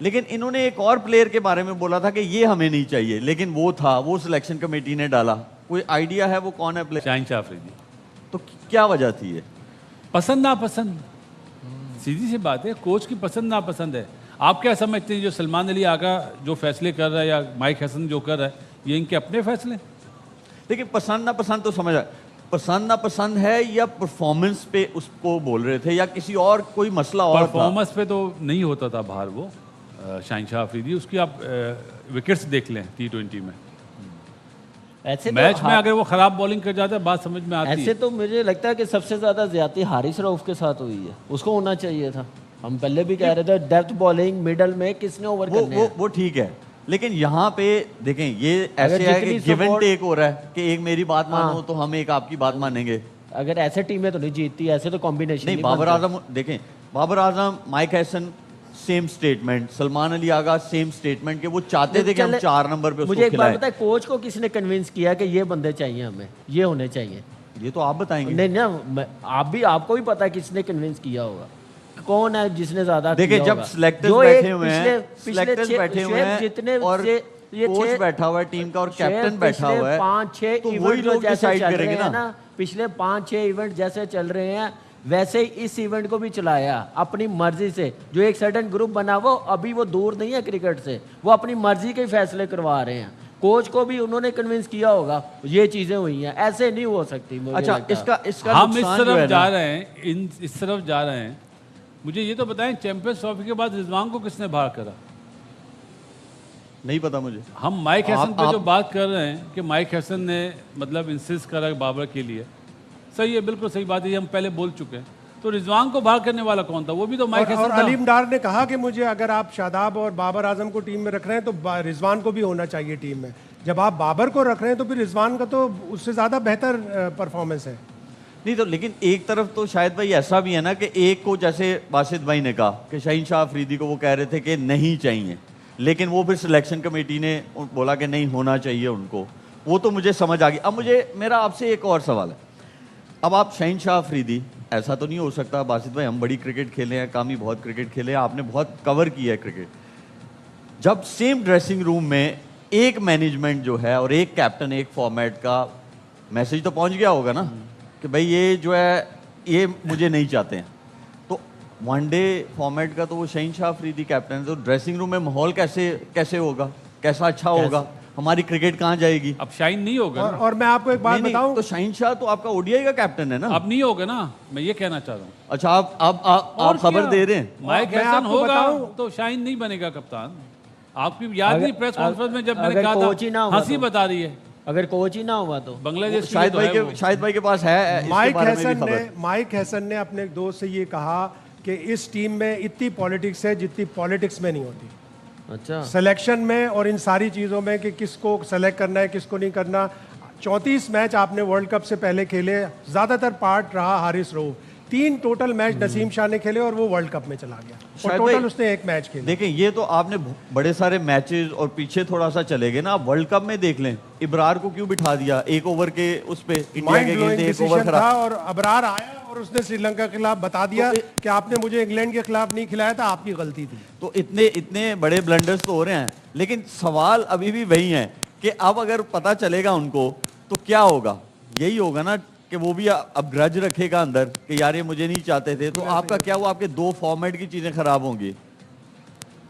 लेकिन इन्होंने एक और प्लेयर के बारे में बोला था कि ये हमें नहीं चाहिए, लेकिन वो था, वो सिलेक्शन कमेटी ने डाला। कोई आइडिया है वो कौन है प्लेयर? शाहिनशाह अफरीदी। तो क्या वजह थी ये? पसंद नापसंद, सीधी सी बात है, कोच की पसंद नापसंद है। आप क्या समझते हैं जो सलमान अली आगा जो फैसले कर रहा है या माइक हसन जो कर रहा है, ये इनके अपने फैसले? लेकिन पसंद ना पसंद तो समझ आया, पसंद ना पसंद है या परफॉर्मेंस पे उसको बोल रहे थे या किसी और कोई मसला और था? परफॉर्मेंस पे तो नहीं होता था बाहर वो शाहिनशाह अफरीदी, उसकी आप विकेट्स देख लें T20 में। ऐसे मैच तो में अगर वो खराब बॉलिंग कर जाता है बात समझ में आती ऐसे है। तो मुझे लगता है कि सबसे ज्यादा ज्यादती हारिस रऊफ के साथ हुई है, उसको होना चाहिए था। हम पहले भी कह रहे थे डेप्थ बॉलिंग मिडल में किसने ओवर करने हैं। वो ठीक है, लेकिन यहाँ पे देखें ये ऐसे है कि गिव एंड टेक हो रहा है कि एक मेरी बात मानो तो हम एक आपकी बात मानेंगे। अगर ऐसे टीमें तो नहीं जीतती, ऐसे तो कॉम्बिनेशन नहीं, बाबर आजम देखें, Babar Azam, Mike Hesson same statement, Salman Ali Agha same statement के वो चाहते थे कि हम 4 नंबर पे उसको मुझे एक बात खिलाएं। पता है, कोच को किसने कन्विंस किया कि ये बंदे चाहिए हमें, ये होने चाहिए? ये तो आप बताएंगे। नहीं ना, आपको भी पता है किसने कन्विंस किया होगा, कौन है जिसने ज्यादा देखिए जब सिलेक्टर्स बैठे हुए हैं, सिलेक्टर्स बैठे हुए हैं जितने और कोच बैठा हुआ है टीम का और कैप्टन बैठा हुआ है, 5-6 तो वही इवेंट लोग जैसे डिसाइड चल करेंगे रहे हैं ना, पिछले 5-6 इवेंट जैसे चल रहे हैं वैसे ही इस इवेंट को भी चलाया अपनी मर्जी से। जो एक सर्टेन ग्रुप बना वो अभी वो दूर नहीं है क्रिकेट से, वो अपनी मर्जी के फैसले करवा रहे हैं। कोच को भी उन्होंने कन्विंस किया होगा, ये चीजें हुई हैं, ऐसे नहीं हो सकती। अच्छा, इसका हम इस नुकसान जो तरफ है जा ना, रहे हैं, इस तरफ जा रहे हैं। मुझे ये तो बताएं चैंपियंस ट्रॉफी के बाद रिजवान को किसने बाहर करा? नहीं पता मुझे। हम माइक हैसन पे जो आप- बात कर रहे हैं कि माइक हैसन ने मतलब इंसिस्ट करा बाबर के लिए, सही है, बिल्कुल सही बात है, ये हम पहले बोल चुके हैं। तो रिजवान को बाहर करने वाला कौन था? वो भी तो माइक और हैसन था। अलीम डार ने कहा कि मुझे अगर आप शादाब और बाबर आजम को टीम में रख रहे हैं तो रिजवान को भी होना चाहिए टीम में। जब आप बाबर को रख रहे हैं तो फिर रिजवान का तो उससे ज़्यादा बेहतर परफॉर्मेंस है। नहीं तो लेकिन एक तरफ तो शायद भाई ऐसा भी है ना कि एक को जैसे बासित भाई ने कहा कि शाहिनशाह अफरीदी को वो कह रहे थे कि नहीं चाहिए, लेकिन वो फिर सिलेक्शन कमेटी ने बोला कि नहीं होना चाहिए उनको। वो तो मुझे समझ आ गई। अब मेरा आपसे एक और सवाल है। अब आप शाहिनशाह अफरीदी, ऐसा तो नहीं हो सकता बासित भाई, हम बड़ी क्रिकेट खेले हैं, कामी बहुत क्रिकेट खेले हैं, आपने बहुत कवर किया है क्रिकेट, जब सेम ड्रेसिंग रूम में एक मैनेजमेंट जो है और एक कैप्टन, एक फॉर्मेट का मैसेज तो पहुंच गया होगा ना कि भाई ये जो है ये मुझे नहीं चाहते हैं, तो वनडे फॉर्मेट का तो वो शाहिनशाह अफरीदी कैप्टन है, तो ड्रेसिंग रूम में माहौल कैसे होगा, कैसा अच्छा होगा, हमारी क्रिकेट कहाँ जाएगी? अब शाइन नहीं होगा ना। और मैं आपको एक बात नहीं, बताऊं, तो शाहिनशाह तो आपका ओडीआई का कैप्टन है ना। अब नहीं होगा ना, मैं ये कहना चाह रहा हूँ। अच्छा, आप खबर दे रहे हैं? माइक मैं हैसन आपको होगा बताऊं- तो शाइन नहीं बनेगा कप्तान। आपकी याद नहीं प्रेस कॉन्फ्रेंस में जब मैंने अगर कहा कोच ही ना था, होगा हंसी तो? बता रही है अगर कोच ही ना हुआ तो बांग्लादेश के लिए शाहिद तो भाई है के वो। शाहिद भाई के पास है इसके बारे में भी खबर। माइक हैसन ने अपने एक दोस्त से ये कहा कि इस टीम में इतनी पॉलिटिक्स है जितनी पॉलिटिक्स में नहीं होती। अच्छा, सिलेक्शन में और इन सारी चीज़ों में कि किसको सेलेक्ट करना है किसको नहीं करना। 34 मैच आपने वर्ल्ड कप से पहले खेले, ज़्यादातर पार्ट रहा हारिस रऊफ। 3 टोटल मैच नसीम शाह ने खेले और वो वर्ल्ड कप में चला गया, और शायद टोटल भाई- उसने 1 मैच खेला। देखें, ये तो आपने बड़े सारे मैचेस और पीछे थोड़ा सा चले गए ना। आप वर्ल्ड कप में देख लें, इब्रार को क्यों बिठा दिया एक ओवर के उस पे, इंडिया माइंड के ब्लोइंग अगेंस्ट एक ओवर डिसीजन था, खराब। और अबरार आया और उसने श्रीलंका के खिलाफ बता दिया कि आपने मुझे इंग्लैंड के खिलाफ नहीं खिलाया था, आपकी गलती थी। तो इतने बड़े ब्लंडर्स तो हो रहे हैं, लेकिन सवाल अभी भी वही है कि अब अगर पता चलेगा उनको तो क्या होगा? यही होगा ना कि वो भी अब ग्रज रखेगा अंदर कि यार ये मुझे नहीं चाहते थे। तो आपका क्या, वो आपके 2 फॉर्मेट की चीजें खराब होंगी।